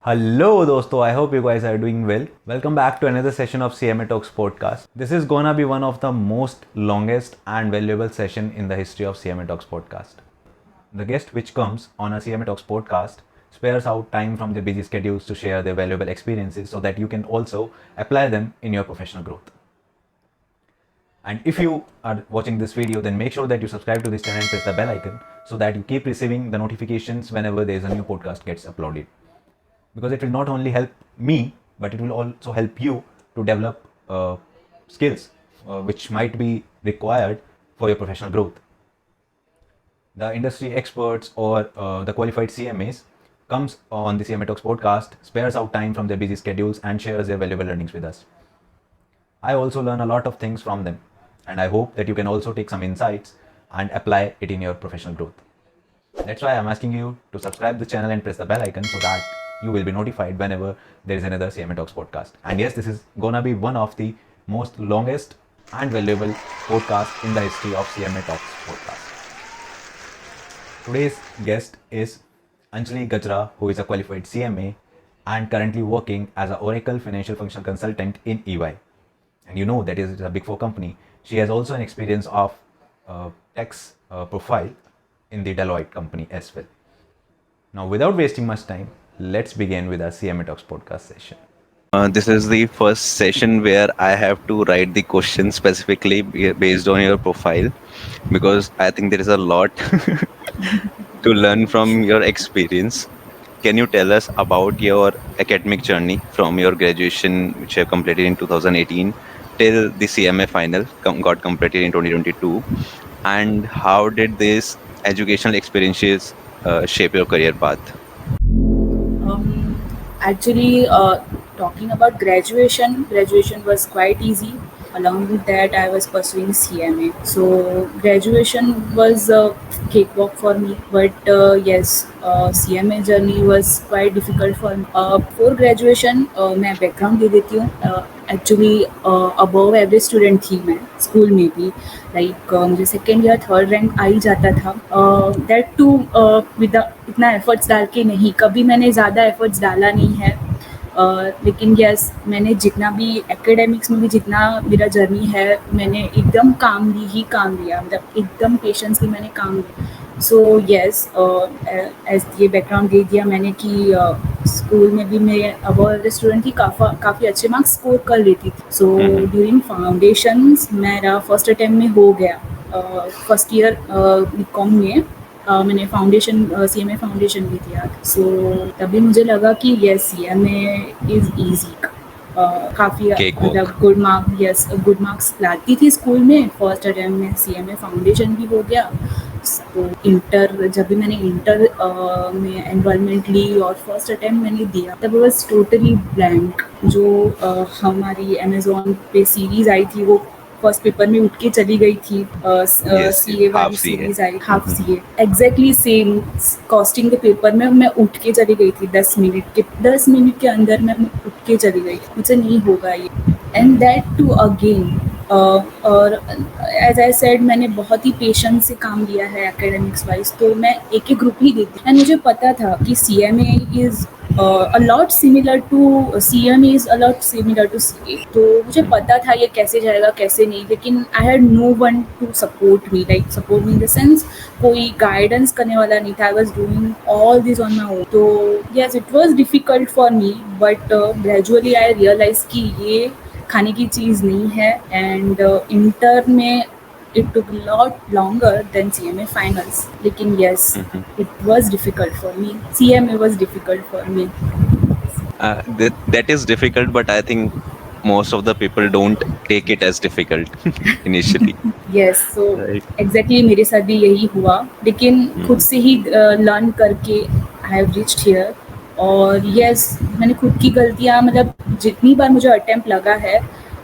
Hello, dosto. I hope you guys are doing well. Welcome back to another session of CMA Talks podcast. This is gonna be one of the most longest and valuable session in the history of CMA Talks podcast. The guest which comes on a CMA Talks podcast spares out time from their busy schedules to share their valuable experiences so that you can also apply them in your professional growth. And if you are watching this video, then make sure that you subscribe to this channel and press the bell icon so that you keep receiving the notifications whenever there is a new podcast gets uploaded, because it will not only help me but it will also help you to develop skills which might be required for your professional growth. The industry experts or the qualified CMAs comes on the CMA Talks podcast, spares out time from their busy schedules and shares their valuable learnings with us. I also learn a lot of things from them, and I hope that you can also take some insights and apply it in your professional growth. That's why I'm asking you to subscribe the channel and press the bell icon so that you will be notified whenever there is another CMA Talks podcast. And yes, this is gonna be one of the most longest and valuable podcasts in the history of CMA Talks podcast. Today's guest is Anjali Gajra, who is a qualified CMA and currently working as an Oracle Financial Functional Consultant in EY. And you know that is a Big Four company. She has also an experience of tax profile in the Deloitte company as well. Now, without wasting much time, let's begin with our CMA Talks podcast session. This is the first session where I have to write the question specifically based on your profile, because I think there is a lot to learn from your experience. Can you tell us about your academic journey from your graduation, which you have completed in 2018, till the CMA final got completed in 2022, and how did these educational experiences shape your career path? Um, Actually, talking about graduation was quite easy. Along with that, I was pursuing CMA. So graduation was a cakewalk for me. But yes, CMA journey was quite difficult for me. Before graduation, मैं background दे देती हूँ. Actually, above average student थी मैं school में भी. Like मुझे second या third rank आ ही जाता था. दैट टू विद इतना एफर्ट्स डाल के नहीं, कभी मैंने ज़्यादा एफर्ट्स डाला नहीं है. लेकिन यस, मैंने जितना भी एकेडमिक्स में भी जितना मेरा जर्नी है, मैंने एकदम काम लिया, मतलब एकदम पेशेंस की मैंने काम लिया. सो यस, एज ये बैकग्राउंड दे दिया मैंने कि स्कूल में भी मैं अबव एवरेज स्टूडेंट थी, काफ़ी अच्छे मार्क्स स्कोर कर लेती थी. सो ड्यूरिंग फाउंडेशंस मेरा फर्स्ट अटेम्प्ट में हो गया. फर्स्ट ईयर बीकॉम में मैंने CMA फाउंडेशन भी दिया. सो तभी मुझे लगा कि यस, CMA इज़ ईजी. काफ़ी मतलब गुड मार्क्स लाती थी स्कूल में. फर्स्ट अटेम्प्ट में CMA फाउंडेशन भी हो गया. तो जब भी मैंने इंटर में एनरोलमेंट ली और फर्स्ट अटेम्प्ट मैंने दिया, तब वॉज टोटली ब्लैंक. जो हमारी अमेजोन पे सीरीज़ आई थी, वो फर्स्ट पेपर में उठ के चली गई थी. CA वाली सीरीज आई, half CA, exactly same. Costing के पेपर में मैं उठ के चली गई थी 10 मिनट के अंदर मैं उठ के चली गई. मुझसे नहीं होगा ये. And that too again. और एज आई सेड, मैंने बहुत ही पेशेंस से काम लिया है एकेडमिक्स वाइज. तो मैं एक ही ग्रुप ही देती. एंड मुझे पता था कि CMA is a lot similar to CMA is a lot similar to CA. तो मुझे पता था ये कैसे जाएगा कैसे नहीं. लेकिन I had no one to support me, like support me in the sense कोई गाइडेंस करने वाला नहीं था. I was doing all this on my own. तो yes, it was difficult for me, but gradually I realized कि ये खाने की चीज़ नहीं है. एंड इंटर में it took a lot longer than CMA finals. लेकिन yes, it was difficult for me. CMA was difficult for me. That is difficult, but I think most of the people don't take it as difficult initially. Yes, so Right. exactly मेरे साथ भी यही हुआ. लेकिन खुद से ही learn करके I have reached here. और yes, मैंने खुद की गलतियाँ, मतलब जितनी बार मुझे अटेम्प्ट लगा है,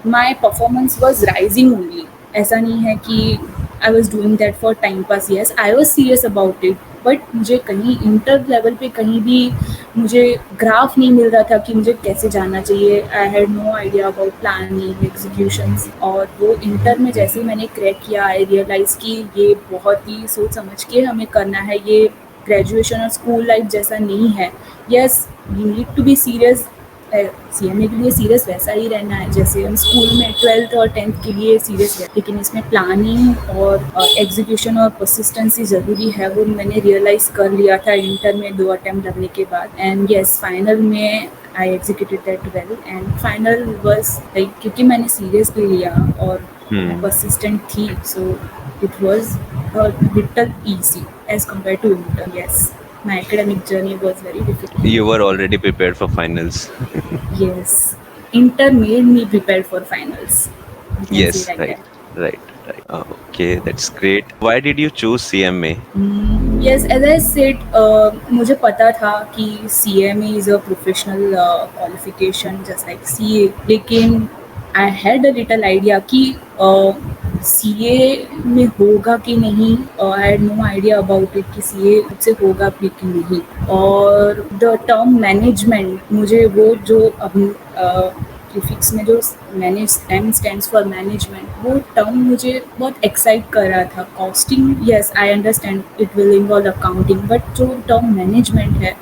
my performance was rising only. ऐसा नहीं है कि I was doing that for time pass. Yes, I was serious about it. But मुझे कहीं इंटर लेवल पे कहीं भी मुझे ग्राफ नहीं मिल रहा था कि मुझे कैसे जाना चाहिए. I had no idea about planning, executions. और वो इंटर में जैसे ही मैंने क्रैक किया, आई रियलाइज़ कि ये बहुत ही सोच समझ के हमें करना है. ये ग्रेजुएशन और स्कूल लाइफ जैसा नहीं है. Yes, we need to be serious. CMA के लिए सीरियस वैसा ही रहना है जैसे हम स्कूल में 12th और 10th के लिए सीरियस है, लेकिन इसमें प्लानिंग और एग्जीक्यूशन और परसिस्टेंसी ज़रूरी है. वो मैंने रियलाइज़ कर लिया था इंटर में 2 अटेम्प्ट लगने के बाद. एंड यस, फाइनल में I executed that well. And final was like, क्योंकि मैंने सीरियसली लिया और परसिस्टेंट थी, so it was little easy as compared to inter. Yes, my academic journey was very difficult. You were already prepared for finals. Yes, inter made me prepared for finals. You can Yes, say like right, that. right, right. Okay, that's great. Why did you choose CMA? Yes, as I said, मुझे पता था कि CMA is a professional qualification just like CA, लेकिन I had a little idea कि CA में होगा कि नहीं. I had no idea about it कि CA से होगा भी कि नहीं. और the term management, मुझे वो जो अब प्रीफिक्स में जो manage, M stands for management, वो टर्म मुझे बहुत एक्साइट कर रहा था. Costing, yes I understand it will involve accounting, but जो टर्म मैनेजमेंट है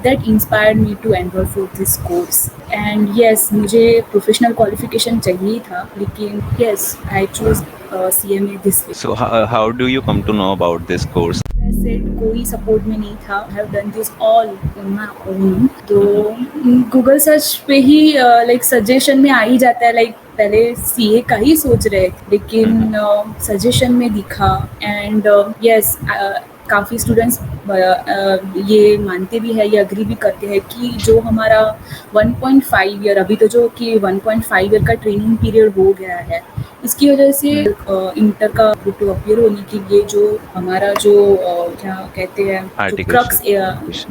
that inspired me to enrol for this course. And yes, मुझे प्रोफेशनल क्वालिफिकेशन चाहिए था, लेकिन yes I choose CMA this way. So how do you come to know about this course? Set कोई support में नहीं था. I have done this all on my own. तो Google search पे ही लाइक सजेशन में आ ही जाता है. लाइक पहले CA का ही सोच रहे थे, लेकिन सजेशन में दिखा. एंड यस, काफ़ी स्टूडेंट्स ये मानते भी है, ये अग्री भी करते हैं कि जो हमारा 1.5 ईयर, अभी तो जो कि 1.5 ईयर का ट्रेनिंग पीरियड हो गया है, इसकी वजह से इंटर का टू अपीयर होने के लिए जो हमारा जो क्या कहते हैं, जो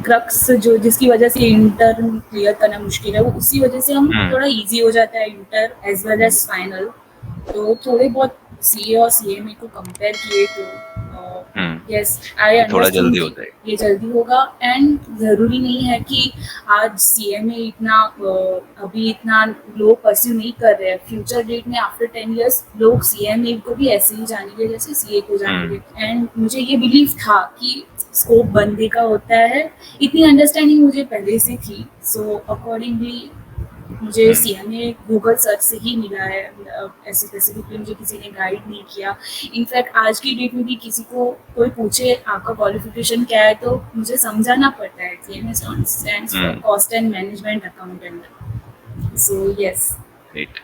क्रक्स जो जिसकी वजह से इंटर क्लियर करना मुश्किल है, वो उसी वजह से हम थोड़ा इजी हो जाता है inter as well as final. तो थोड़े बहुत CA और CMA को कंपेयर किए तो यस आई अंडरस्टैंड ये जल्दी होगा. एंड ज़रूरी नहीं है कि आज CMA इतना अभी इतना लोग परस्यू नहीं कर रहे हैं. फ्यूचर डेट में आफ्टर 10 years लोग CMA को भी ऐसे ही जानेंगे जैसे CA को जानेंगे. एंड मुझे ये बिलीव था कि स्कोप बंदे का होता है. इतनी अंडरस्टैंडिंग मुझे पहले से थी. सो अकॉर्डिंगली मुझे CMA गूगल सर्च से ही मिला है. ऐसे स्पेसिफिकली मुझे किसी ने गाइड नहीं किया. इनफैक्ट आज की डेट में भी किसी को कोई पूछे आपका क्वालिफिकेशन क्या है, तो मुझे समझाना पड़ता है. CMA stands for Cost and Management Accountant. So yes. Right.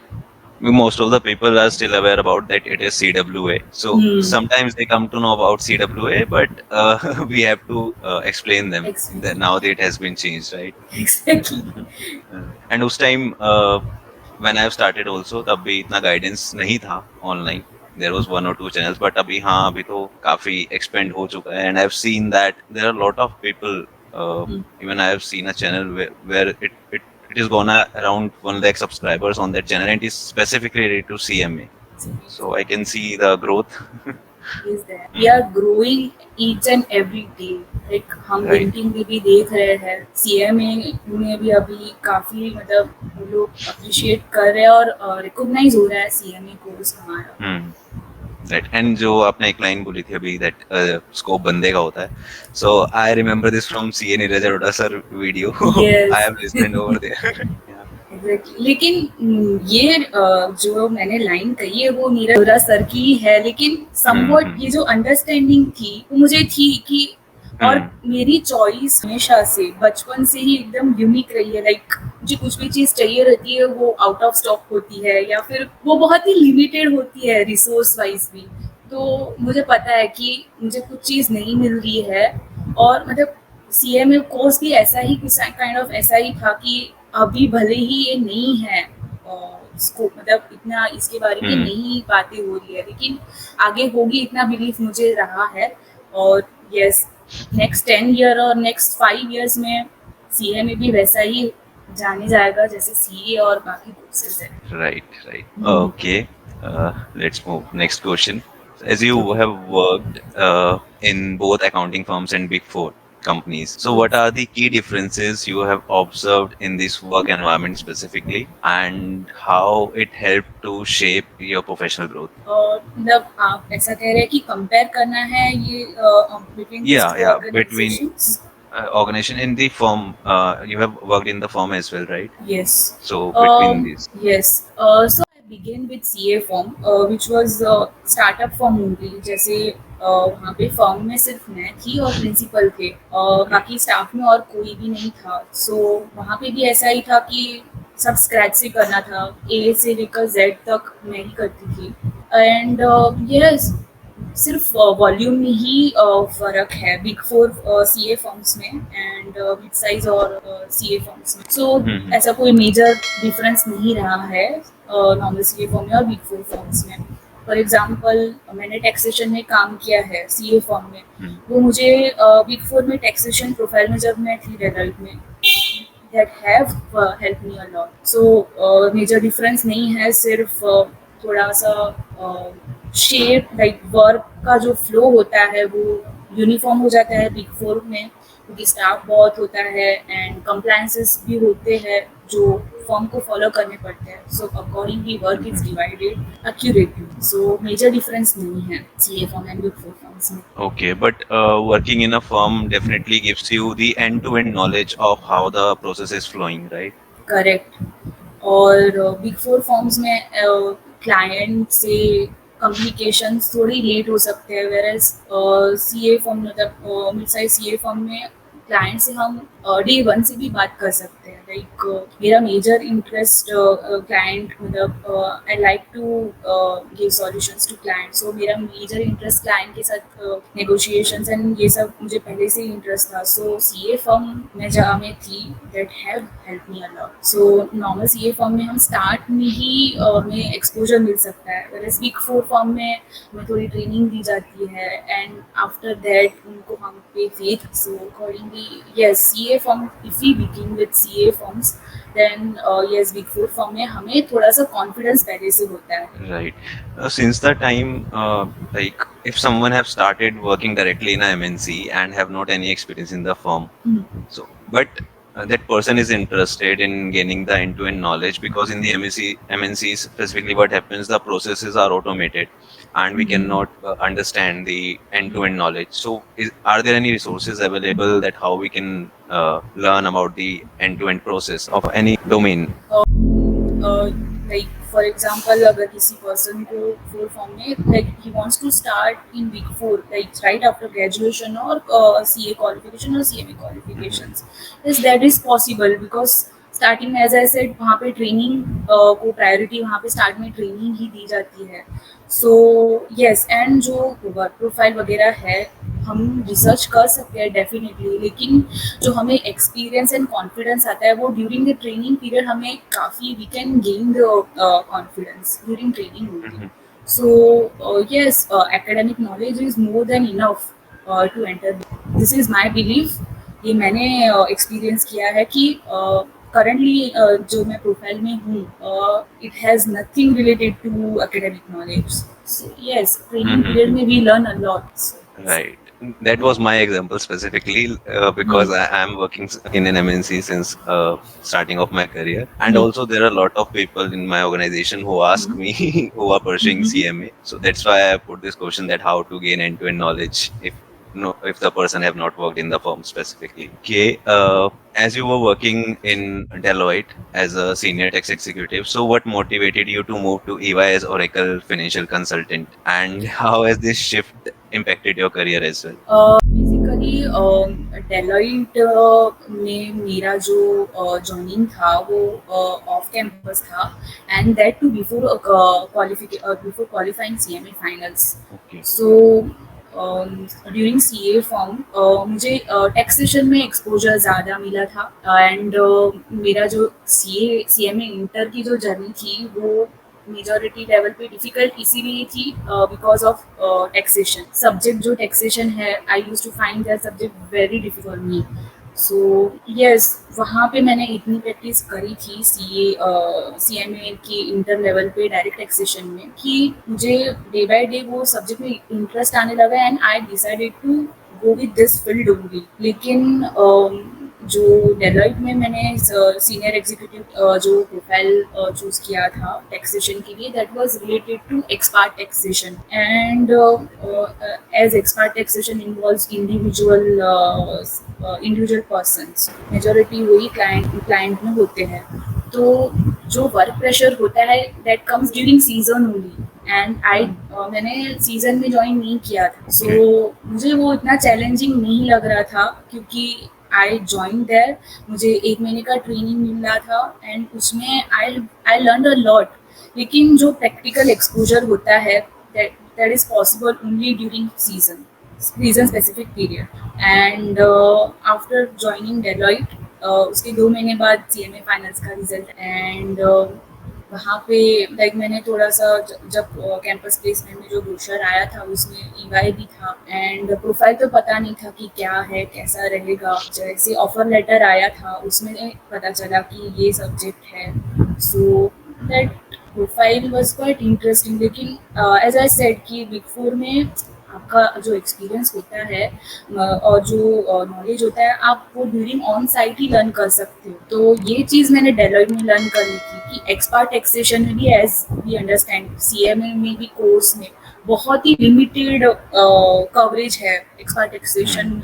Most of the people are still aware about that it is CWA. So sometimes they come to know about CWA, but we have to explain them that now that it has been changed, right? Exactly. And उस time when I have started also, तब भी इतना guidance नहीं था online. There was 1 or 2 channels, but अभी हाँ, अभी तो काफी expand हो चुका है. And I have seen that there are a lot of people. Even I have seen a channel where it is gonna around 1 lakh subscribers on that channel, and it is specifically related to CMA. So I can see the growth. Is there. We are growing each and every day. Like हम LinkedIn में भी देख रहे हैं, CMA में भी अभी काफी मतलब लोग अप्रिशिएट कर रहे हैं और रिकॉग्नाइज हो रहा है CMA कोर्स हमारा. Right. And जो आपने एक लाइन बोली थी अभी that स्कोप बंदे का होता है. So I remember this from CA Neeraj Arora sir video. Yes. I have listened over there. Exactly. लेकिन ये जो मैंने लाइन कही है वो नीरज अरोड़ा सर की है, लेकिन समवट ये जो अंडरस्टैंडिंग थी वो मुझे थी कि और मेरी चॉइस हमेशा से बचपन से ही एकदम यूनिक रही है. लाइक मुझे कुछ भी चीज़ चाहिए रहती है वो आउट ऑफ स्टॉक होती है या फिर वो बहुत ही लिमिटेड होती है रिसोर्स वाइज भी. तो मुझे पता है कि मुझे कुछ चीज़ नहीं मिल रही है. और मतलब CMA कोर्स भी ऐसा ही काइंड ऑफ ऐसा ही था कि अभी भले ही ये नहीं है स्कोप, मतलब इतना इसके बारे में नहीं बातें हो रही है, लेकिन आगे होगी इतना बिलीफ मुझे रहा है. और यस, नेक्स्ट 10 year और नेक्स्ट 5 years में CMA भी वैसा ही जाने जाएगा जैसे CA और बाकी कोर्सेज है. Right. Okay. Let's move. Next question. As you have worked in both accounting firms and Big Four, companies. So, what are the key differences you have observed in this work environment specifically, and how it helped to shape your professional growth? मतलब आप ऐसा कह रहे हैं कि compare करना है ये between this Yeah, to yeah. Between organisations. organization in the firm, you have worked in the firm as well, right? Yes. So between these. Yes. So I began with CA firm, which was startup firm only. जैसे वहाँ पे firm में सिर्फ मैं थी और principal थे. बाकी स्टाफ में और कोई भी नहीं था. So वहाँ पे भी ऐसा ही था कि सब स्क्रैच से करना था. ए से लेकर जेड तक मैं ही करती थी. एंड यस, सिर्फ वॉल्यूम में ही फ़र्क है big four C A firms में एंड मिड साइज और सी ए फर्म्स में. सो Mhm. ऐसा कोई मेजर डिफरेंस नहीं रहा है नॉर्मल सी ए फर्म में और बिग फोर फर्म्स में. फॉर एग्जांपल मैंने टैक्सेशन में काम किया है सी ए फर्म में. Hmm. वो मुझे बिग फोर में टैक्सेशन प्रोफाइल में जब मैं थी डेलॉइट में, that have helped me a lot. So major difference नहीं है, सिर्फ थोड़ा सा शेप लाइक वर्क का जो फ्लो होता है वो यूनिफॉर्म हो जाता है बिग फोर में, क्योंकि स्टाफ बहुत होता है एंड कंप्लायंसेस भी होते हैं जो फॉर्म को फॉलो करने पड़ते हैं. So accordingly work is divided accurately. So major difference नहीं है C A firm and big four firms में. Okay, but working in a firm definitely gives you the end-to-end knowledge of how the process is flowing, right? Correct. और big four firms में client से communication थोड़ी late हो सकते हैं, whereas C A firm मतलब mid size C A firm में client से हम डे वन से भी बात कर सकते हैं. लाइक मेरा मेजर इंटरेस्ट क्लाइंट मतलब I like to give solutions to client. So मेरा मेजर इंटरेस्ट क्लाइंट के साथ नेगोशिएशंस एंड ये सब मुझे पहले से ही इंटरेस्ट था. सो सी ए फर्म में जहाँ मैं थी that have help me a lot. So normal C A firm में हम स्टार्ट में ही हमें एक्सपोजर मिल सकता है, वेयर बिग फोर फर्म में हमें थोड़ी ट्रेनिंग दी जाती है एंड आफ्टर दैट उनको हम पे faith. So accordingly yes, C A firm if we begin with C A firms then yes big four firm में हमें थोड़ा सा कॉन्फिडेंस पहले से होता है. Right. Since the time, like if someone have started working directly in a MNC and have not any experience in the firm, so but that person is interested in gaining the end-to-end knowledge, because in the MNCs specifically what happens, the processes are automated and we cannot understand the end-to-end knowledge. So are there any resources available that how we can learn about the end-to-end process of any domain? Like for example अगर किसी person को four firm में like he wants to start in big four like right after graduation और C A qualification और C M A qualifications, is that is possible because starting में as I said वहाँ पे training को priority वहाँ पे start में training ही दी जाती है. सो यस, एंड जो वर्क प्रोफाइल वगैरह है हम रिसर्च कर सकते हैं डेफिनेटली, लेकिन जो हमें एक्सपीरियंस एंड कॉन्फिडेंस आता है वो ड्यूरिंग द ट्रेनिंग पीरियड हमें काफ़ी we can gain the confidence during training only. So yes, academic knowledge is more than enough to enter. This is my belief. ये मैंने एक्सपीरियंस किया है कि करंटली जो मैं प्रोफाइल में हूँ it has nothing related to academic knowledge. So yes, training period में we learn a lot. Right. That was my example specifically because I am working in an MNC since starting of my career, and also there are a lot of people in my organization who ask me who are pursuing CMA. So that's why I put this question, that how to gain end-to-end knowledge if the person have not worked in the firm specifically. Okay. As you were working in Deloitte as a senior tax executive, so what motivated you to move to EY as Oracle financial consultant, and how has this shift impacted your career as well? Basically Deloitte में मेरा जो joining था वो off campus था and that too before qualifying C M A finals. Okay. So during C A firm मुझे taxation में exposure ज़्यादा मिला था एंड मेरा जो सी एम ए इंटर की जो जर्नी थी वो मेजॉरिटी लेवल पे डिफिकल्ट इसीलिए थी बिकॉज ऑफ टैक्सेशन. सब्जेक्ट जो टैक्सेशन है I use to find that subject very difficult me. So yes, वहाँ पे मैंने इतनी प्रैक्टिस करी थी सी एम ए की इंटर लेवल पे डायरेक्ट टैक्सेशन में कि मुझे डे बाय डे वो सब्जेक्ट में इंटरेस्ट आने लगा and I decided to go with this field only. लेकिन जो डेलॉइट में मैंने सीनियर एग्जीक्यूटिव जो प्रोफाइल चूज किया था टैक्सेशन के लिए, that was related to expat taxation. And as expat taxation involves individual persons, majority वही क्लाइंट में होते हैं। तो जो वर्क प्रेशर होता है that comes during season only, and मैंने सीजन में ज्वाइन नहीं किया था, सो मुझे वो इतना चैलेंजिंग नहीं लग रहा था, क्योंकि आई ज्वाइन देयर, मुझे 1 महीने का ट्रेनिंग मिल रहा था एंड उसमें आई लर्न अ लॉट। लेकिन जो प्रैक्टिकल एक्सपोजर होता है that is possible only during season specific period. And after joining Deloitte, उसके 2 महीने बाद CMA फाइनल्स का रिजल्ट, एंड वहाँ पे लाइक मैंने थोड़ा सा जब कैंपस प्लेसमेंट में जो ब्रोशर आया था उसमें EY भी था, एंड प्रोफाइल तो पता नहीं था कि क्या है कैसा रहेगा। जैसे ऑफर लेटर आया था उसमें पता चला कि ये सब्जेक्ट है, so that profile was quite interesting. लेकिन एज आई सेड कि बिग फोर में आपका जो एक्सपीरियंस होता है और जो नॉलेज होता है आप वो during on site he learn कर सकते हो। तो ये चीज़ मैंने डेलॉइट में लर्न करी थी कि एक्सपर्ट टैक्सेशन में भी, एज वी अंडरस्टैंड, CMA में भी कोर्स में बहुत ही लिमिटेड कवरेज है एक्सपर्ट टैक्सेशन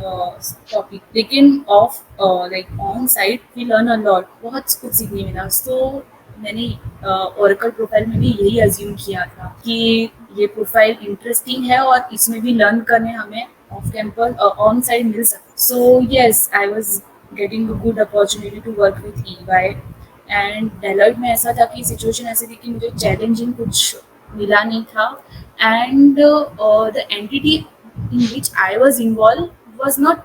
टॉपिक, लेकिन off like on site we learn a lot, बहुत कुछ सीखने मिला। सो मैंने ओरेकल प्रोफाइल में भी यही अज्यूम किया था कि ये प्रोफाइल इंटरेस्टिंग है और इसमें भी लर्न करने हमें ऑफ कैंपस ऑन साइड मिल सकता। So yes, I was getting a good opportunity to work with EY। And Deloitte में ऐसा था कि सिचुएशन ऐसी थी कि मुझे चैलेंजिंग कुछ मिला नहीं था, and the entity in which I was involve was not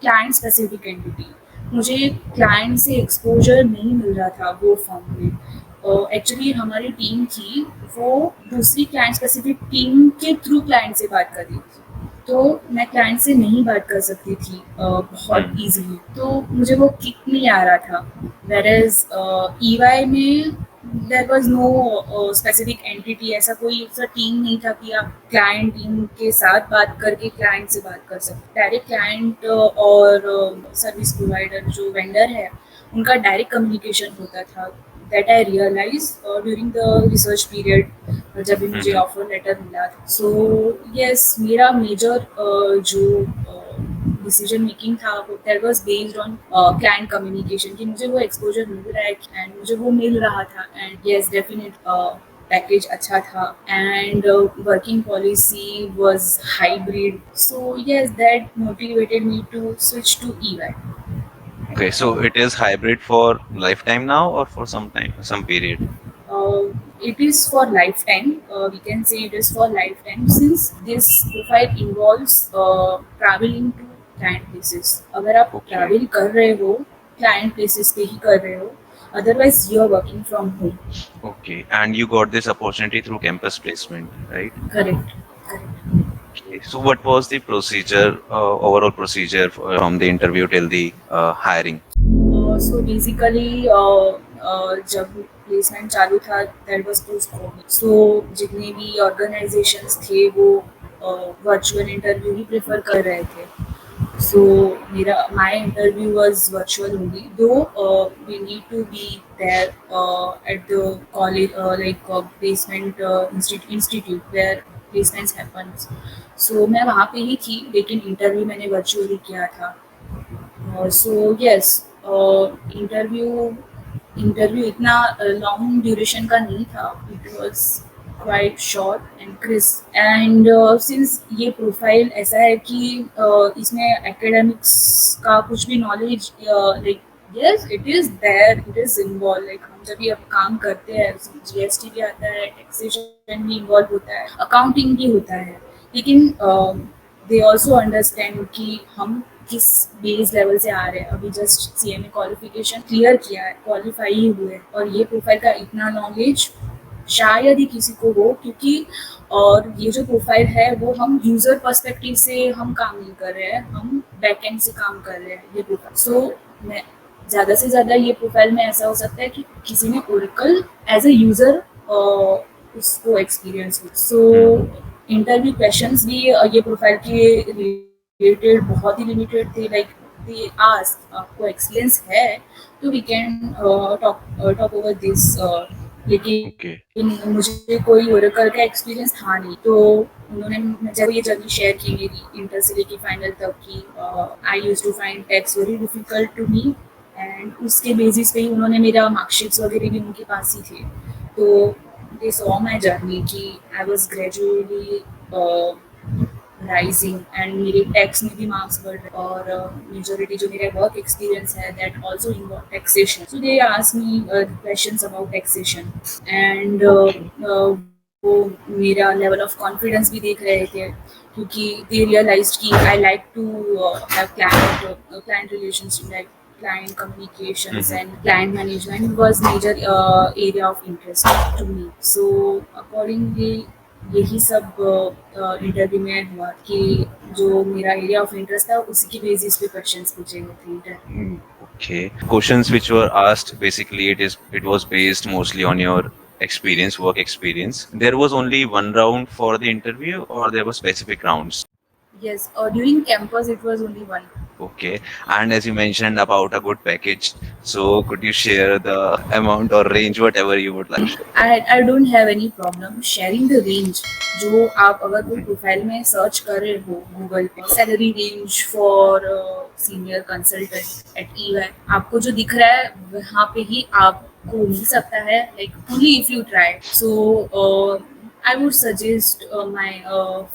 client specific entity. मुझे क्लाइंट से एक्सपोजर नहीं मिल रहा था वो फॉर्म में। एक्चुअली हमारी टीम थी वो दूसरी क्लाइंट स्पेसिफिक टीम के थ्रू क्लाइंट से बात कर रही थी, तो मैं क्लाइंट से नहीं बात कर सकती थी बहुत इजीली, तो मुझे वो किक नहीं आ रहा था। वेर एज EY में there was no specific entity, ऐसा कोई ऐसा टीम नहीं था कि आप क्लाइंट टीम के साथ बात करके क्लाइंट से बात कर सकते। डायरेक्ट क्लाइंट और सर्विस प्रोवाइडर जो वेंडर है उनका डायरेक्ट कम्युनिकेशन होता था। That I realise during the research period जब भी मुझे ऑफर लेटर मिला था। सो येस, मेरा मेजर जो डिसीजन मेकिंग था that was based on client communication, कि मुझे वो एक्सपोजर मिल रहा है एंड मुझे वो मिल रहा था। एंड येस, डेफिनेट पैकेज अच्छा था, and working policy was hybrid, so yes that motivated me to switch to EY। Okay, so it is hybrid for lifetime now or for some time, some period? It is for lifetime. We can say it is for lifetime since this profile involves traveling to client places. अगर आप Okay. travel कर रहे हो client places पे ही कर रहे हो, otherwise you are working from home. Okay, and you got this opportunity through campus placement, right? Correct. Okay. So what was the procedure, overall procedure from the interview till the hiring? So basically जब placement चालू था that was post Covid, सो जितने भी organisations थे वो virtual interview ही prefer कर रहे थे। So my interview was virtual only, though we need to be there at the college, placement institute where placements happens. So मैं वहाँ पे ही थी, लेकिन इंटरव्यू मैंने वर्चुअली किया था। सो यस, इंटरव्यू इतना लॉन्ग ड्यूरेशन का नहीं था, it was quite short and crisp. And since ये प्रोफाइल ऐसा है कि इसमें एकेडमिक्स का कुछ भी knowledge like yes it is there, it is involve, like हम जब ये अब काम करते हैं GST भी आता है, टैक्सेशन भी इन्वॉल्व होता है, अकाउंटिंग भी होता है, लेकिन दे ऑल्सो अंडरस्टैंड कि हम किस बेस लेवल से आ रहे हैं। अभी जस्ट CMA क्वालिफिकेशन क्लियर किया है, क्वालिफाई ही हुए, और ये प्रोफाइल का इतना नॉलेज शायद ही किसी को हो, क्योंकि और ये जो प्रोफाइल है वो हम यूजर पर्सपेक्टिव से हम काम नहीं कर रहे हैं, हम बैकएंड से काम कर रहे हैं ये प्रोफाइल। सो मैं ज़्यादा से ज़्यादा ये प्रोफाइल में ऐसा हो सकता है कि किसी ने ओरेकल एज ए यूज़र उसको एक्सपीरियंस हो। सो इंटरव्यू क्वेश्चंस भी ये प्रोफाइल के लिमिटेड, बहुत ही लिमिटेड थे। लाइक दे आस्क आपको एक्सपीरियंस है तो we can talk over this, Okay. लेकिन मुझे कोई ओरेकल का एक्सपीरियंस था नहीं। तो उन्होंने जब ये जर्नी शेयर की मेरी इंटर से लेके फाइनल तक की, I use to find text very difficult to me, and उसके बेसिस पे ही उन्होंने मेरा मार्कशीट्स वगैरह भी उनके पास ही थे। तो दे सॉ माई जर्नी कि I was gradually rising, and मेरे टैक्स में भी मार्क्स बढ़ रहे, और मेजोरिटी जो मेरा वर्क एक्सपीरियंस है that also involve taxation. So they ask me questions about taxation, and Okay. वो मेरा लेवल ऑफ कॉन्फिडेंस भी देख रहे थे, क्योंकि दे रियलाइज्ड कि I like to have client relations, like client communications Mhm. and client management was major area of interest to me. So accordingly यही सब इंटरव्यू में हुआ कि जो मेरा एरिया ऑफ इंटरेस्ट था उसी की बेसिस पे क्वेश्चंस पूछे गए थे interview. Okay. Questions which were asked, basically it was based mostly on your experience, work experience. There was only one round for the interview, or there were specific rounds? Yes, during campus it was only one. Okay. And as you mentioned about a good package, so could you share the amount or range, whatever you would like? I don't have any problem sharing the range। जो आप अगर कोई profile में search कर रहे हो Google पे, salary range for senior consultant eight EY, आपको जो दिख रहा है वहाँ पे ही आपको मिल सकता है, like only if you try. So I would suggest my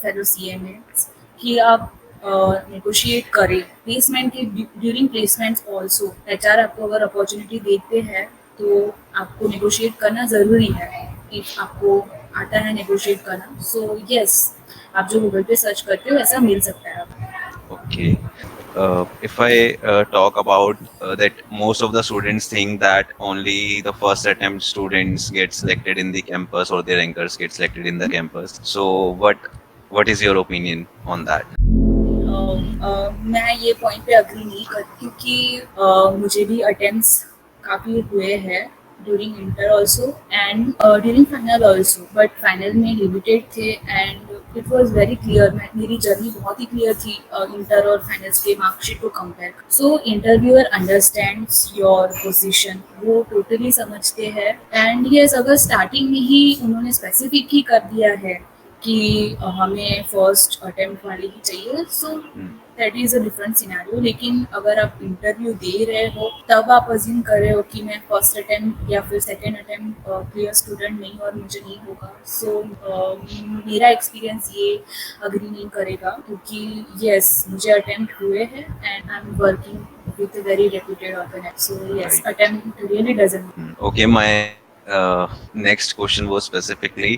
fellow CMS कि आप नेगोशिएट करें प्लेसमेंट के, ड्यूरिंग प्लेसमेंट्स ऑल्सो। एचआर आपको अगर अपॉर्चुनिटी देते हैं तो आपको नेगोशिएट करना ज़रूरी है, इफ आपको आता है नेगोशिएट करना। सो यस, आप जो गूगल पे सर्च करते हो ऐसा मिल सकता है आपको। Okay. If I talk about that, most of the students think that only the first attempt students get selected in the campus, or their rankers get selected in the campus. So what is your opinion on that? मैं ये point पे agree नहीं करती, क्योंकि मुझे भी attempts काफ़ी हुए हैं during inter also and during final also, but final में लिमिटेड थे and it was very clear. मेरी जर्नी बहुत ही क्लियर थी इंटर और फाइनल्स के मार्कशीट को compare. So interviewer understands your position, वो टोटली समझते हैं। एंड यस, अगर स्टार्टिंग में ही उन्होंने स्पेसिफिक ही कर दिया है कि हमें फर्स्ट अटेम्प्ट वाली ही चाहिए, so that is a different scenario. लेकिन अगर आप इंटरव्यू दे रहे हो तब आप अज्यूम कर रहे हो कि मैं फर्स्ट अटेम्प्ट या फिर सेकेंड अटेम्प्ट क्लियर स्टूडेंट नहीं और मुझे नहीं होगा, सो मेरा एक्सपीरियंस ये अग्री नहीं करेगा, क्योंकि यस मुझे अटेम्प्ट हुए हैं and I am working with a very reputed organisation. So yes, Right. Attempt really doesn't. Okay, my next question was specifically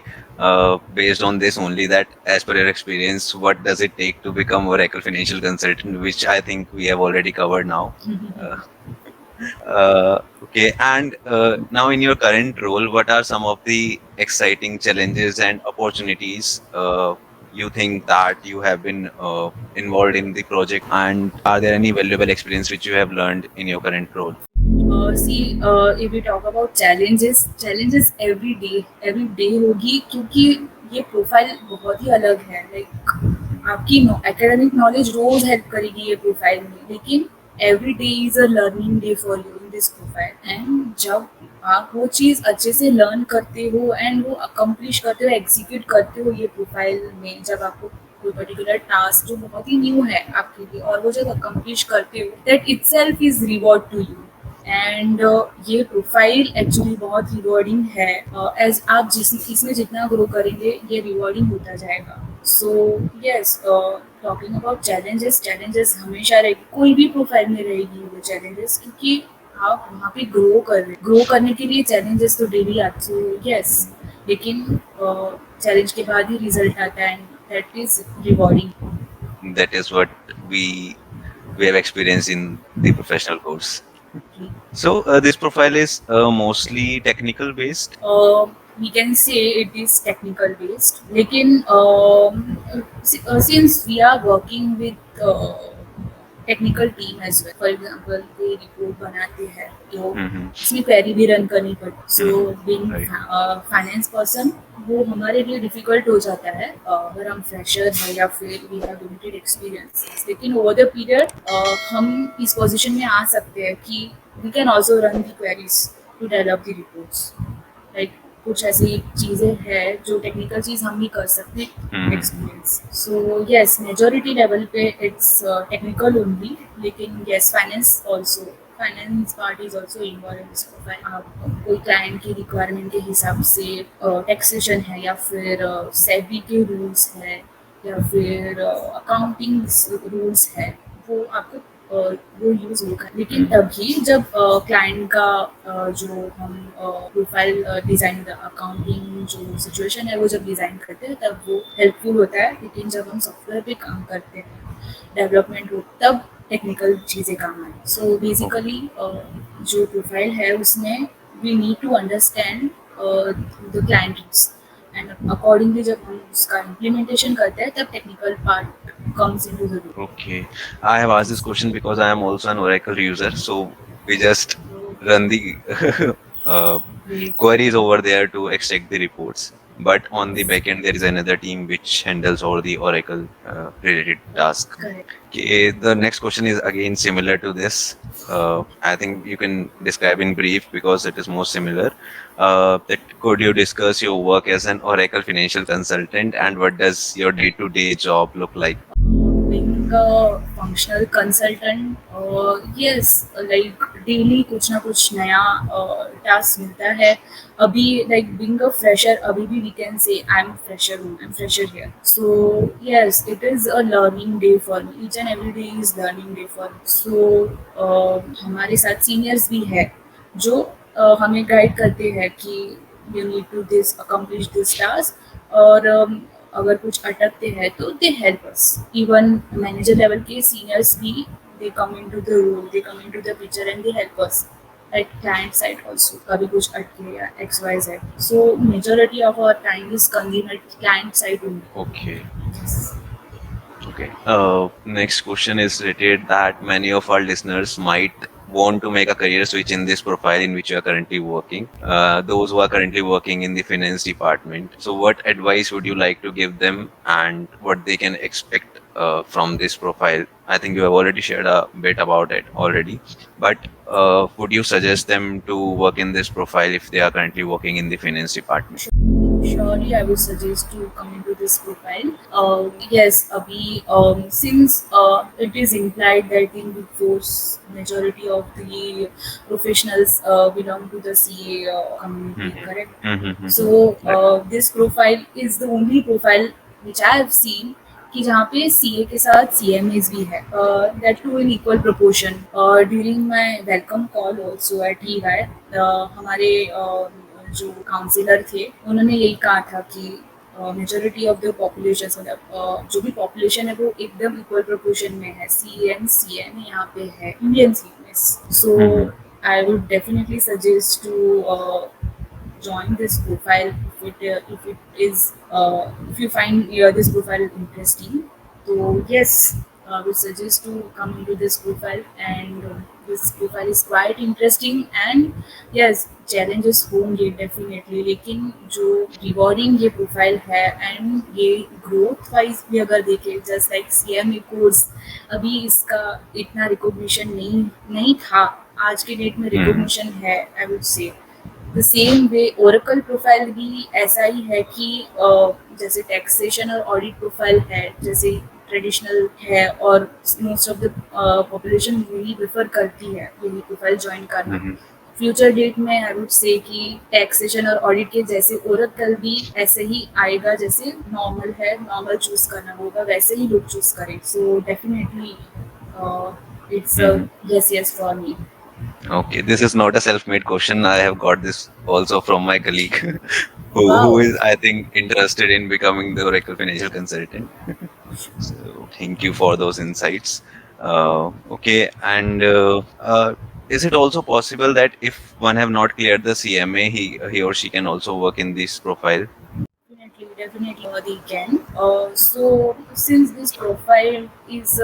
based on this only, that as per your experience, what does it take to become Oracle Financial Consultant, which I think we have already covered now. Uh, okay, and now in your current role, what are some of the exciting challenges and opportunities you think that you have been involved in the project, and are there any valuable experience which you have learned in your current role? If we talk about challenges every day होगी, क्योंकि ये profile बहुत ही अलग है। Like आपकी academic knowledge रोज help करेगी ये profile में, लेकिन every day is a learning day for you in this profile. And जब आप वो चीज़ अच्छे से लर्न करते हो एंड वो अकम्प्लिश करते हो, एग्जीक्यूट करते हो ये प्रोफाइल में, जब आपको कोई पर्टिकुलर टास्क जो बहुत ही न्यू है आपके लिए और वो जब अकम्प्लिश करते हो, that itself is reward to you. And ये प्रोफाइल एक्चुअली बहुत रिवॉर्डिंग है। एज आप इसमें जितना ग्रो करेंगे ये रिवॉर्डिंग होता जाएगा। So yes, talking about challenges हमेशा रहेगी, कोई भी प्रोफाइल में रहेगी वो चैलेंजेस, क्योंकि आप वहाँ पे ग्रो करने के लिए चैलेंजेस तो डेली आते। सो यस, लेकिन चैलेंज के बाद ही रिजल्ट आता है and that is rewarding. That is what we have experienced in the professional course. So this profile is mostly technical based. We can say it is technical based, लेकिन since we are working with technical team as well. For example कोई report बनाते हैं तो Mm-hmm. उसमें query भी run करनी पड़ती, so being Right. Finance person वो हमारे लिए डिफिकल्ट हो जाता है अगर हम फ्रेशर हैं या फिर वी हैव लिमिटेड एक्सपीरियंस। लेकिन ओवर द पीरियड हम इस पोजीशन में आ सकते हैं कि we can also run the queries to develop the reports. Like कुछ ऐसी चीज़ें हैं जो टेक्निकल चीज़ हम भी कर सकते हैं experience. So yes, majority level पे इट्स टेक्निकल ओनली, लेकिन yes finance part is also involve in this profile. आप कोई क्लाइंट की रिक्वायरमेंट के हिसाब से टैक्सेशन है या फिर सेबी के रूल्स है या फिर अकाउंटिंग रूल्स है, वो आपको वो यूज़ होगा। लेकिन तभी जब क्लाइंट का जो हम प्रोफाइल डिज़ाइन अकाउंटिंग जो सिचुएशन है वो जब डिज़ाइन करते हैं तब वो हेल्पफुल होता है। लेकिन जब हम सॉफ्टवेयर पे काम करते हैं, डेवलपमेंट हो, तब टेक्निकल चीज़ें काम आए। सो बेसिकली जो प्रोफाइल है उसमें we need to understand the client and accordingly जब हम उसका इम्प्लीमेंटेशन करते हैं तब technical part comes into the room. Okay. I have asked this question because I am also an Oracle user. So we just run the queries over there to extract the reports. But on the backend, there is another team which handles all the Oracle related tasks. Correct. Okay, the next question is again similar to this. I think you can describe in brief because it is more similar. That could you discuss your work as an Oracle financial consultant and what does your day-to-day job look like? Being a functional consultant, yes, like daily कुछ ना कुछ नया task मिलता है। अभी like being a fresher, अभी भी we can say I am fresher हूँ, I am fresher here. So yes, it is a learning day for me, each and every day is learning day for me. So हमारे साथ seniors भी है जो हमें guide करते हैं कि you need to this accomplish this task, और अगर कुछ अटकते हैं तो they help us. Even manager level के सीनियर्स भी they come into the role, they come into the picture and they help us at client side also. कभी कुछ अटके या XYZ, so majority of our time is consumed at client side only. Okay. Okay. Next question is related that many of our listeners might want to make a career switch in this profile in which you are currently working. Those who are currently working in the finance department. So, what advice would you like to give them, and what they can expect from this profile? I think you have already shared a bit about it already, but would you suggest them to work in this profile if they are currently working in the finance department? Surely, I would suggest to come into this profile. Yes, Abhi, since it is implied that in Big Four's majority of the professionals belong to the CA community, correct? Mm-hmm. So this profile is the only profile which I have seen कि जहाँ पे CA के साथ CMAs भी है, that too in equal proportion. During my welcome call also at EY, हमारे जो councillor थे उन्होंने यही कहा था कि मेजोरिटी ऑफ द पॉपुलेशन, मतलब जो भी पॉपुलेशन है वो एकदम इक्वल प्रोपोर्शन में है। CM यहाँ पे है इंडियन सीटनेस। So I would definitely suggest to join this profile if you find this profile interesting. So yes, I would suggest to come into this profile, and this profile is quite interesting, and yes, challenges होंगे definitely, लेकिन जो rewarding ये profile है and ये growth wise भी अगर देखें, just like CMA course, अभी इसका इतना recognition नहीं था, आज के डेट में recognition है। I would say the same way Oracle profile भी ऐसा ही है कि जैसे टैक्सेशन और ऑडिट प्रोफाइल है जैसे ट्रेडिशनल है, और मोस्ट ऑफ द पॉपुलेशन यही प्रेफर करती है यही प्रोफाइल ज्वाइन करना। फ्यूचर डेट में आई वुड से कि टैक्सेशन और ऑडिट के जैसे ओरेकल भी ऐसे ही आएगा, जैसे नॉर्मल है, नॉर्मल चूज करना होगा वैसे ही लोग चूज करें। So definitely it's yes for me. Okay, this is not a self-made question. I have got this also from my colleague who is, I think, interested in becoming the Oracle financial consultant. So thank you for those insights. Okay, and is it also possible that if one have not cleared the CMA, he or she can also work in this profile? Definitely, they can. So since this profile is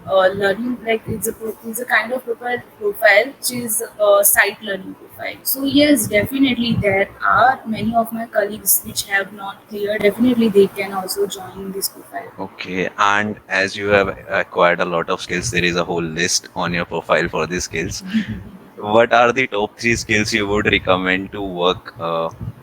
learning, like it's a kind of profile which is a site learning profile. So yes, definitely there are many of my colleagues which have not cleared. Definitely they can also join this profile. Okay, and as you have acquired a lot of skills, there is a whole list on your profile for these skills. What are the top three skills you would recommend to work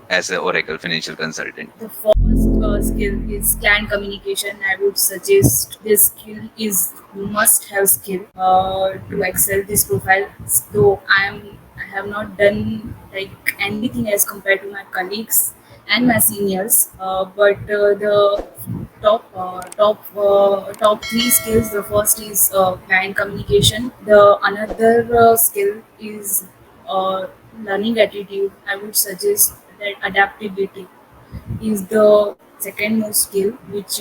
as an Oracle financial consultant? The first skill is client communication. I would suggest this skill is must have skill to excel this profile. Though I have not done like anything as compared to my colleagues and my seniors, but the top three skills. The first is client communication. The another skill is uh, learning attitude. I would suggest that adaptability is the second most skill, which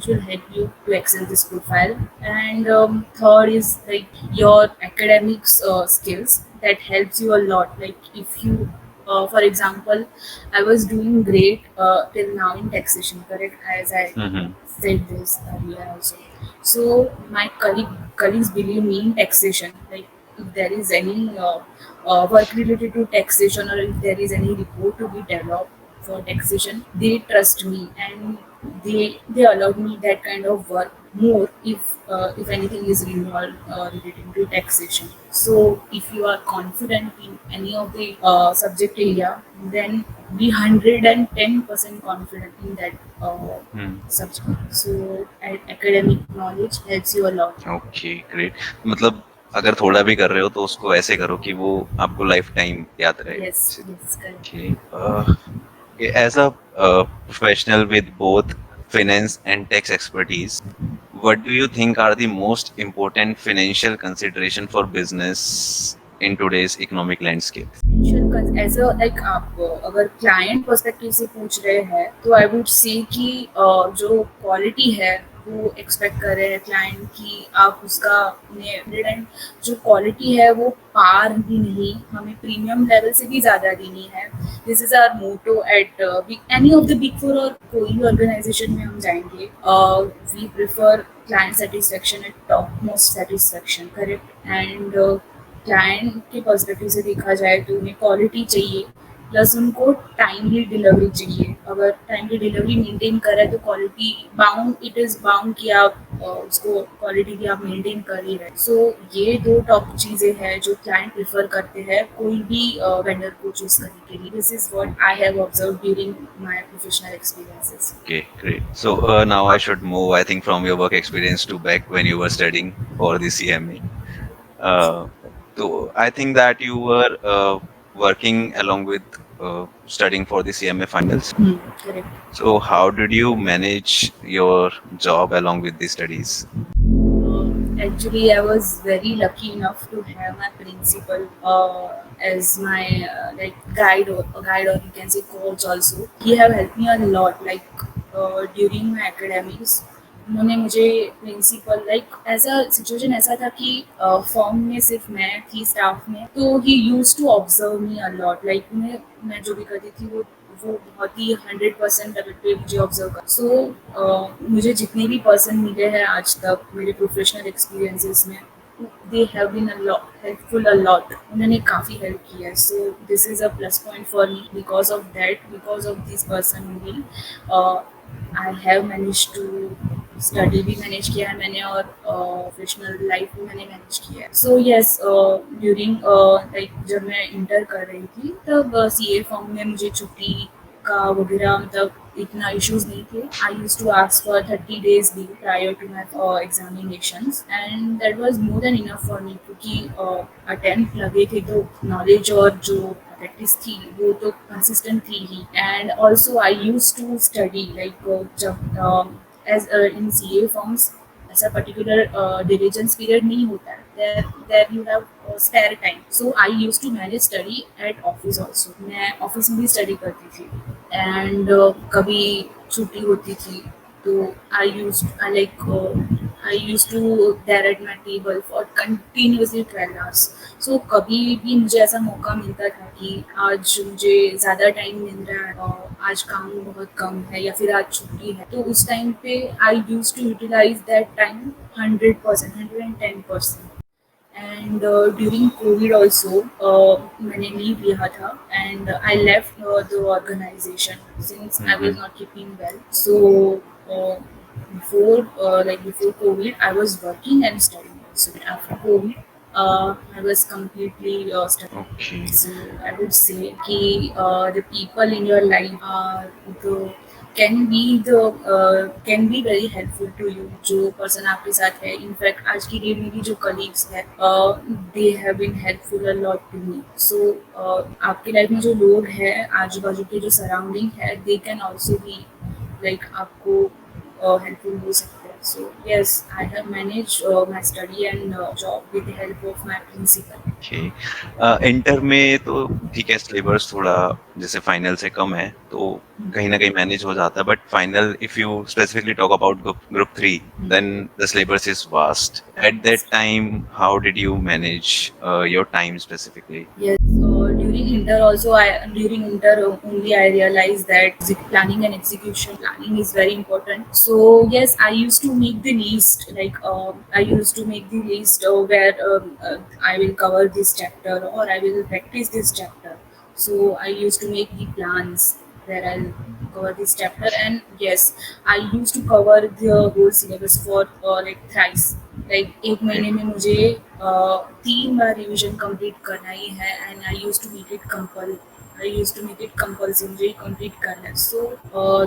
will help you to excel this profile. And third is like your academics skills that helps you a lot. Like if you for example, I was doing great till now in taxation, correct, as I Mm-hmm. said this earlier also. So my colleagues believe me in taxation. Like if there is any work related to taxation, or if there is any report to be developed for taxation, they trust me, and they allowed me that kind of work more if anything is involved relating to taxation. So if you are confident in any of the subject area, then be 110% confident in that subject. So academic knowledge helps you a lot. Okay great मतलब अगर थोड़ा भी कर रहे हो तो उसको ऐसे करो कि वो आपको लाइफ टाइम याद रहे. Yes, yes, correct. Okay, as a professional with both finance and tax expertise, what do you think are the most important financial consideration for business in today's economic landscape? As a like आप अगर client perspective से पूछ रहे हैं, तो I would say कि जो quality है वो एक्सपेक्ट कर रहे हैं क्लाइंट की, आप उसका एंड जो क्वालिटी है वो पार भी नहीं, हमें प्रीमियम लेवल से भी ज़्यादा देनी है. This is our motto at any of the big four, और कोई भी ऑर्गेनाइजेशन में हम जाएंगे, we prefer client satisfaction at top most satisfaction, correct. And client के पर्सपेक्टिव से देखा जाए तो उन्हें क्वालिटी चाहिए, प्लस उनको टाइमली डिलीवरी चाहिए. अगर टाइमली डिलीवरी मेंटेन कर रहे हैं तो quality bound, it is bound कि आप उसको क्वालिटी भी आप मेंटेन कर ही रहे. सो ये दो टॉप चीज़ें हैं जो क्लाइंट प्रेफर करते हैं कोई भी वेंडर को चूज करने के लिए. This is what I have observe during my professional experiences. Okay, great. So now I should move, I think, from your work experience to back when you were studying for the CMA. Uh, so I think that you were working along with studying for the CMA finals. Correct. So how did you manage your job along with the studies? Actually, I was very lucky enough to have my principal as my like guide, or you can say coach also. He have helped me a lot, like during my academics. उन्होंने मुझे principal, like ऐसा situation ऐसा था कि form में सिर्फ मैं थी स्टाफ में, तो ही use to observe me a lot. Like मैं जो भी करती थी वो बहुत ही 100% लेवल पे मुझे ऑब्जर्व कर. सो मुझे जितने भी पर्सन मिले हैं आज तक मेरे प्रोफेशनल एक्सपीरियंसेस में, they have been helpful a lot. उन्होंने काफ़ी हेल्प किया है. So this is a plus point for me. Because of that, because of this person only, I have manage to study भी मैनेज किया है मैंने, और प्रोफेशनल लाइफ भी मैंने मैनेज किया है. सो येस, ड्यूरिंग लाइक जब मैं इंटर कर रही थी तब CA फॉर्म में मुझे छुट्टी का वगैरह मतलब इतना इश्यूज नहीं थे. I use to ask for 30 days leave prior to my examinations, and that was more than enough for me, क्योंकि अटेम्प्ट लगे थे तो नॉलेज और जो प्रैक्टिस थी वो तो कंसिस्टेंट थी ही. And also I use to study, like जब as in CA forms ऐसा particular diligence period नहीं होता है. There you have spare time. So I used to manage study at office also. मैं ऑफिस में भी स्टडी करती थी, एंड कभी छुट्टी होती थी तो I used to there at my table for continuously 12 hours. So कभी भी मुझे ऐसा मौका मिलता था कि आज मुझे ज़्यादा टाइम मिल रहा है, आज काम बहुत कम है या फिर आज छुट्टी है, तो उस टाइम पे I use to utilise that time 100%, 110%. And during COVID also, मैंने leave लिया था and I left the organization since I was not keeping well. So uh, before COVID, I was working and studying. So after COVID, I was completely studying. Okay. So I would say कि the people in your life are the can be very helpful to you. जो person आपके साथ है, in fact आज की date में भी जो कलीग्स है, they have been helpful a lot to me. So आपके लाइफ में जो लोग हैं, आजू बाजू के जो सराउंडिंग है, they can also be like आपको helpful हो सकते हैं. So yes, I have managed my study and job with the help of my principal. Okay, inter में तो ठीक है, सिलेबस थोड़ा जैसे फाइनल से कम है तो कहीं ना कहीं मैनेज हो जाता है, but final if you specifically talk about group 3 then the syllabus is vast. At that time how did you manage your time specifically? Yes, during inter also, during inter only I realized that planning and execution planning is very important. So yes, I used to make the list. Like I used to make the list where I will cover this chapter or I will practice this chapter. So I used to make the plans where I'll cover this chapter, and yes, I used to cover the whole syllabus for like thrice. Like एक महीने में मुझे 3 बार revision complete करना ही है, and I use to make it compulsory, मुझे complete करना है. सो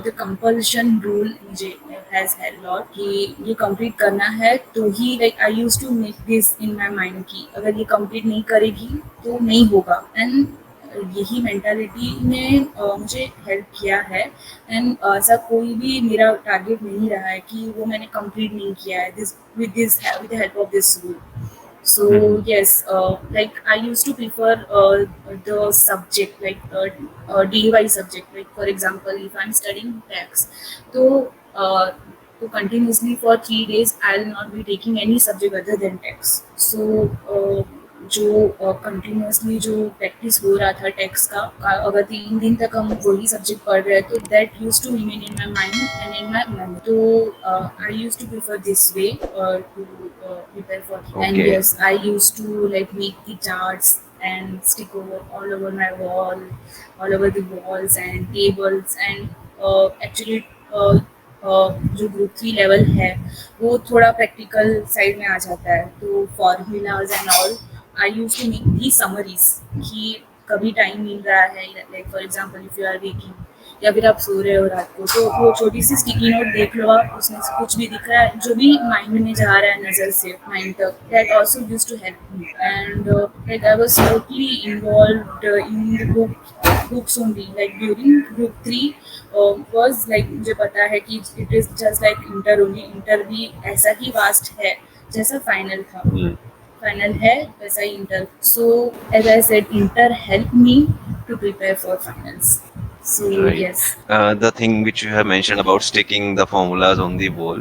द कंपल्शन रूल मुझे हैज हेल्प लॉट कि ये कंप्लीट करना है, तो ही like I use to make this in my mind कि अगर ये कंप्लीट नहीं करेगी तो नहीं होगा. एंड यही मेंटालिटी ने मुझे हेल्प किया है. एंड ऐसा कोई भी मेरा टारगेट नहीं रहा है कि वो मैंने कंप्लीट नहीं किया है with the help of this rule. So yes, like I used to prefer the subject, like day-wise subject. Like for example, if I'm studying tax, so continuously for 3 days I'll not be taking any subject other than tax. So जो continuously जो practice हो रहा था text का, अगर 3 दिन तक हम वही सब्जेक्ट पढ़ रहे हैं, तो that use to remain in my mind and in my memory. तो I use to prefer this way to prepare for. And Okay. yes, I used to like make the charts and stick all over my wall, all over the walls and tables. And actually जो group 3 level है वो थोड़ा practical side में आ जाता है, तो formulas and all I use to make the summaries कि कभी टाइम मिल रहा है, like for example if you are waking या फिर आप सो रहे हो रात को, तो वो छोटी सी स्टिकी नोट देख लो आप, उसमें से कुछ भी दिख रहा है जो भी माइंड में जा रहा है नज़र से माइंड तक, that also use to help me. And like I was totally involved in the books only. Like during group 3 was like मुझे पता है कि it is just like inter only. Inter भी ऐसा ही वास्ट है जैसा फाइनल था. फाइनल है वैसा ही inter. So as I said, inter help me to prepare for finals. So Right. yes. The thing which you have mentioned about sticking the formulas on the wall,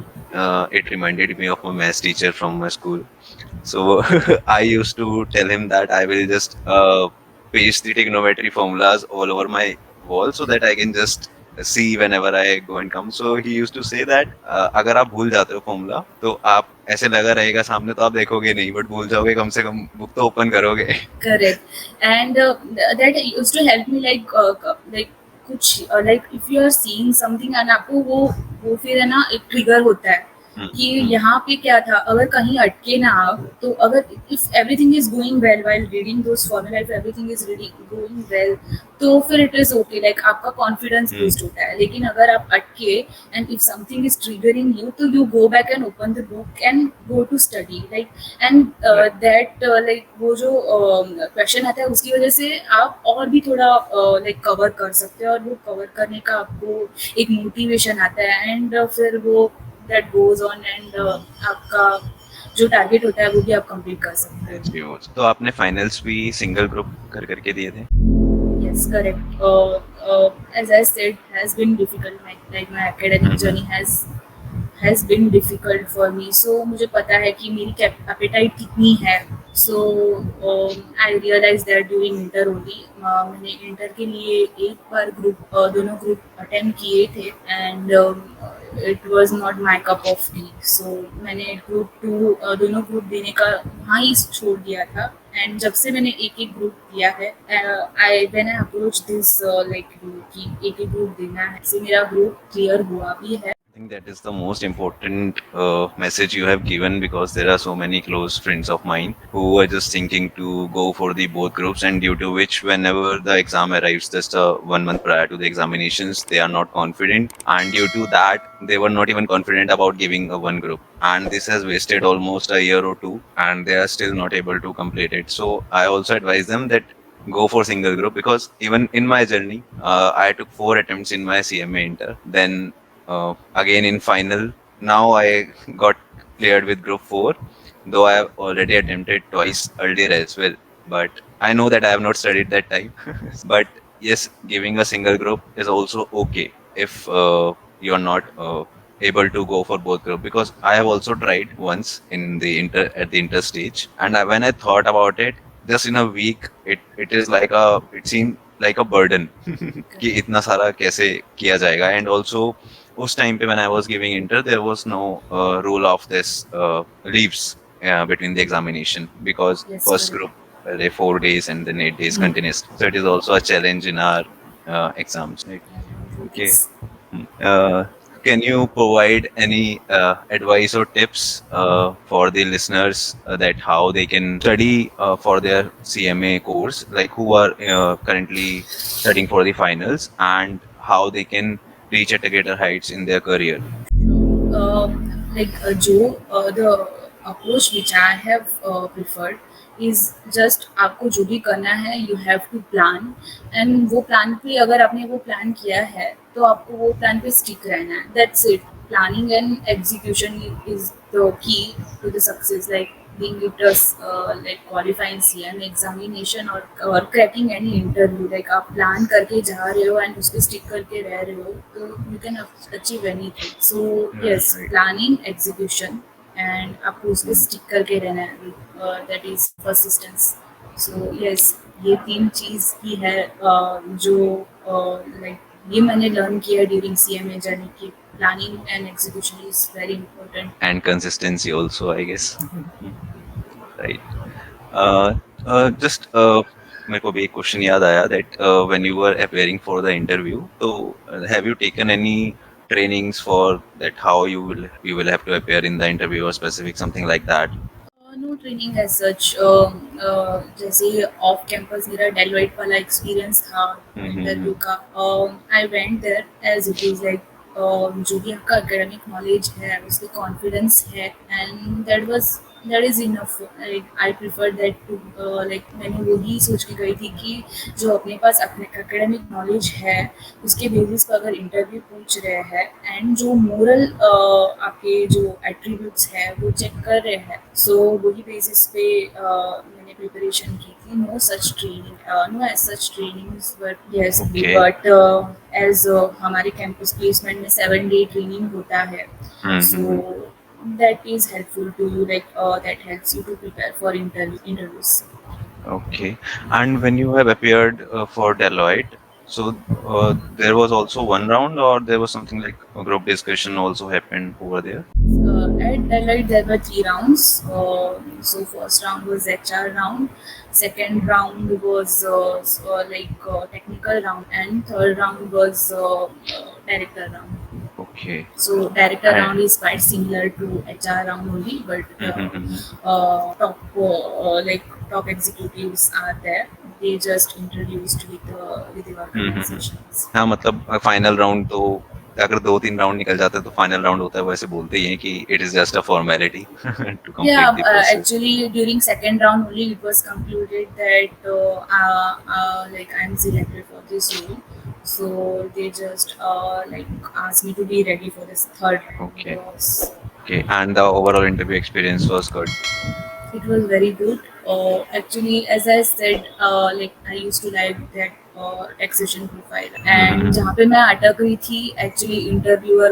it reminded me of my maths teacher from my school. So I used to tell him that I will just paste the trigonometry formulas all over my wall so that I can just see whenever I go and come. So he used to say that अगर आप भूल जाते हो formula तो आप ऐसे लगा रहेगा सामने तो आप देखोगे नहीं, बट भूल जाओगे कम से कम बुक तो ओपन करोगे. Correct. And that used to help me like कुछ like if you are seeing something and आपको वो फिर है ना एक ट्रिगर होता है कि यहाँ पे क्या था, अगर कहीं अटके ना आप, तो अगर if everything is going well while reading those formula, if everything is going well, तो फिर इट इज ओके, लाइक आपका कॉन्फिडेंस बूस्ट होता है. लेकिन अगर आप अटके and if something is triggering you, तो you go back and open the book and go to study, like and that like वो जो क्वेश्चन आता है उसकी वजह से आप और भी थोड़ा लाइक कवर कर सकते हो, और वो कवर करने का आपको एक मोटिवेशन आता है, एंड फिर वो that goes on and आपका जो टारगेट होता है वो भी आप कंप्लीट कर सकते हैं. तो आपने फाइनल्स भी सिंगल ग्रुप कर करके दिए थे? Yes, correct. As I said, has been difficult. Like my academic journey has been difficult for me. So मुझे पता है कि मेरी appetite कितनी है. So I realise that during inter only मैंने इंटर के लिए एक बार दोनों ग्रुप अटेंड किए थे and it was not my cup of tea so मैंने ग्रुप टू दोनों ग्रुप देने का वहाँ ही छोड़ दिया था एंड जब से मैंने एक एक ग्रुप दिया है I when I approach this like कि एक एक ग्रुप देना है से मेरा ग्रुप क्लियर हुआ भी है. I think that is the most important message you have given, because there are so many close friends of mine who are just thinking to go for the both groups, and due to which whenever the exam arrives just 1 month prior to the examinations, they are not confident, and due to that they were not even confident about giving a one group, and this has wasted almost a year or two and they are still not able to complete it. So I also advise them that go for single group, because even in my journey I took 4 attempts in my CMA inter, then again in final now I got cleared with group 4, though I have already attempted twice earlier as well, but I know that I have not studied that time. But yes, giving a single group is also okay if you are not able to go for both group, because I have also tried once in the at the inter stage, and when I thought about it, just in a week it is like it seemed like a burden कि इतना सारा कैसे किया जाएगा. And also उस time पे when I was giving inter, there was no rule of this leaves between the examination, because Yes, first correct. group they 4 days and then 8 days continuous, so it is also a challenge in our exams, right? Okay. Yes. Uh, can you provide any advice or tips for the listeners that how they can study for their CMA course, like who are currently studying for the finals, and how they can reach at a greater heights in their career? The approach which I have preferred is just आपको जो भी करना है you have to plan and वो plan पे अगर आपने वो प्लान किया है तो आपको वो प्लान पे स्टिक रहना है. That's it. Planning and execution is the key to the success. Like being it like qualifying CM examination or cracking any interview. Like आप प्लान करके जा रहे हो and उस पे स्टिक करके रह रहे हो तो you can achieve anything. So yes, Right. planning, execution and आपको उस पे स्टिक करके रहना है. That is persistence. So yes, ये 3 चीज़ ही है जो like ये मैंने लर्न किया ड्यूरिंग CMA जर्नी की. Planning and execution is very important. And consistency also, I guess. Right. Just मेरे को भी एक क्वेश्चन याद आया that when you were appearing for the interview, so have you taken any trainings for that, how you will have to appear in the interview or specific something like that? No training as such. जैसे off campus मेरा Deloitte वाला experience था interview का. I went there as it is like जो भी आपका academic knowledge है उस पर कॉन्फिडेंस है and that is enough. I prefer that to like मैंने वही सोच के गई थी कि जो अपने पास अपने एकेडमिक नॉलेज है उसके बेसिस पर अगर इंटरव्यू पूछ रहे हैं एंड जो मोरल आपके जो एट्रीब्यूट्स है वो चेक कर रहे हैं सो वही बेसिस पे मैंने प्रिपरेशन की थी. No such training, no as such trainings but yes Okay. But as हमारे कैंपस प्लेसमेंट में 7 day ट्रेनिंग होता है. So that is helpful to you, like that helps you to prepare for interviews. Okay. And when you have appeared for Deloitte, so there was also one round, or there was something like a group discussion also happened over there? At Deloitte there were 3 rounds. So first round was HR round, second round was technical round, and third round was director round. Okay. So director And- round is quite similar to HR round only, but top executives are there. They just introduced with the organizations. हाँ, मतलब final round तो अगर 2-3 round निकल जाते हैं तो final round होता है, वैसे बोलते ही हैं कि it is just a formality to complete Yeah, the process. actually during second round only it was concluded that like I'm selected for this role. So they just like asked me to be ready for this third round. Okay. Yes. Okay, and the overall interview experience was good. It was very good. Actually, as I said, like I used to like that taxation profile. And जहाँ पे मैं अटक रही थी, actually interviewer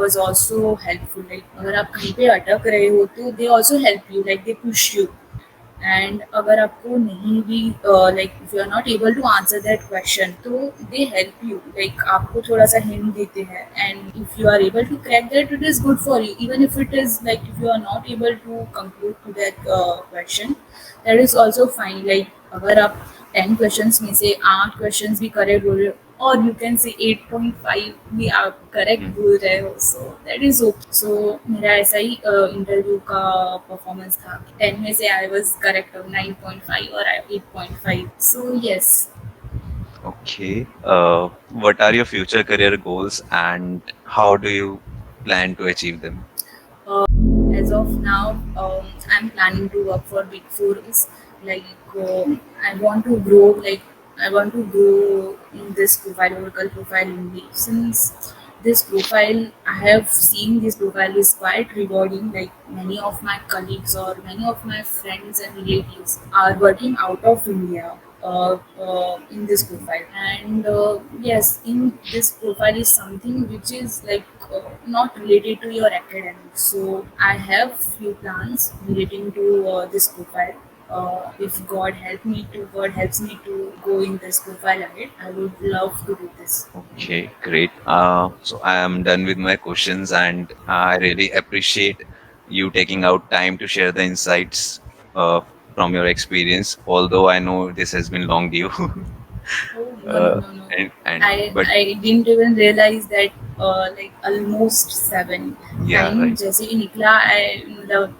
was also helpful. Like अगर आप कहीं पे अटक रहे हो तो they also help you. Like they push you. And अगर आपको नहीं भी like if you are not able to answer that question तो दे हेल्प यू, लाइक आपको थोड़ा सा हिंट देते हैं, and if you are able to crack that it is good for you, even if it is like if you are not able to conclude to that question, that is also fine. Like अगर आप 10 questions में से 8 questions भी correct बोल रहे हो, और you can say 8.5 भी आप करेक्ट बोल रहे हो, सो दैट इज ओके। सो मेरा ऐसा ही इंटरव्यू का परफॉर्मेंस था, 10 में से आई वाज करेक्ट 9.5 और 8.5, so yes. Okay. What are your future career goals and how do you plan to achieve them? As of now, I'm planning to work for Big Fours. Like I want to grow. Like I want to grow in this profile, Oracle profile only. Since this profile, I have seen this profile is quite rewarding. Like many of my colleagues or many of my friends and relatives are working out of India. In this profile, and yes, in this profile is something which is like not related to your academics. So I have few plans relating to this profile. If God helps me to go in this profile ahead, I would love to do this. Okay, great. So I am done with my questions and I really appreciate you taking out time to share the insights uh, from your experience. Although I know this has been long due. Oh, no. And but I didn't even realize that like almost 7 yeah, time right. जैसे ही निकला,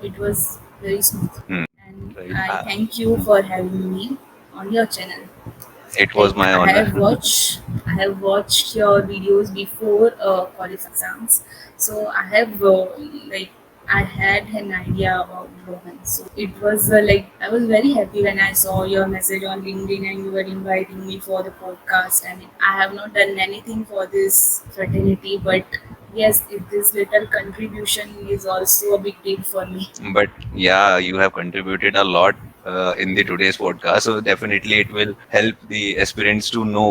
it was very smooth, Hmm, and right. I thank you for having me on your channel. It was Like my honor. I have watched your videos before college exams, so I have like I had an idea about Rohan. So it was like I was very happy when I saw your message on LinkedIn and you were inviting me for the podcast. And I have not done anything for this fraternity, but yes, if this little contribution is also a big deal for me. But yeah, you have contributed a lot in the today's podcast. So definitely it will help the aspirants to know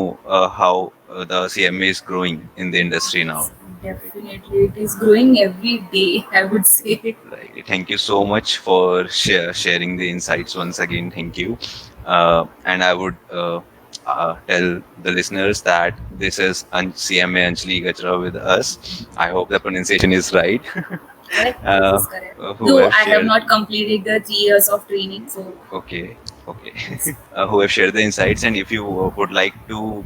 how the CMA is growing in the industry now. Yes, definitely, it is growing every day, I would say. Right. Thank you so much for sharing the insights once again. Thank you. And I would tell the listeners that this is CMA Anjali Gajra with us. I hope the pronunciation is right. Correct, this uh, is correct. who Though have I have shared. not completed the 3 years of training, so Okay, okay. Who have shared the insights. And if you would like to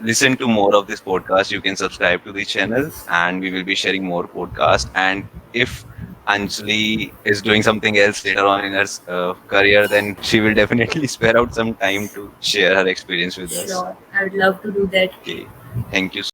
listen to more of this podcast, you can subscribe to the channel and we will be sharing more podcasts. And if Anjali is doing something else later on in her career, then she will definitely spare out some time to share her experience with us. sure, I would love to do that. Okay. Thank you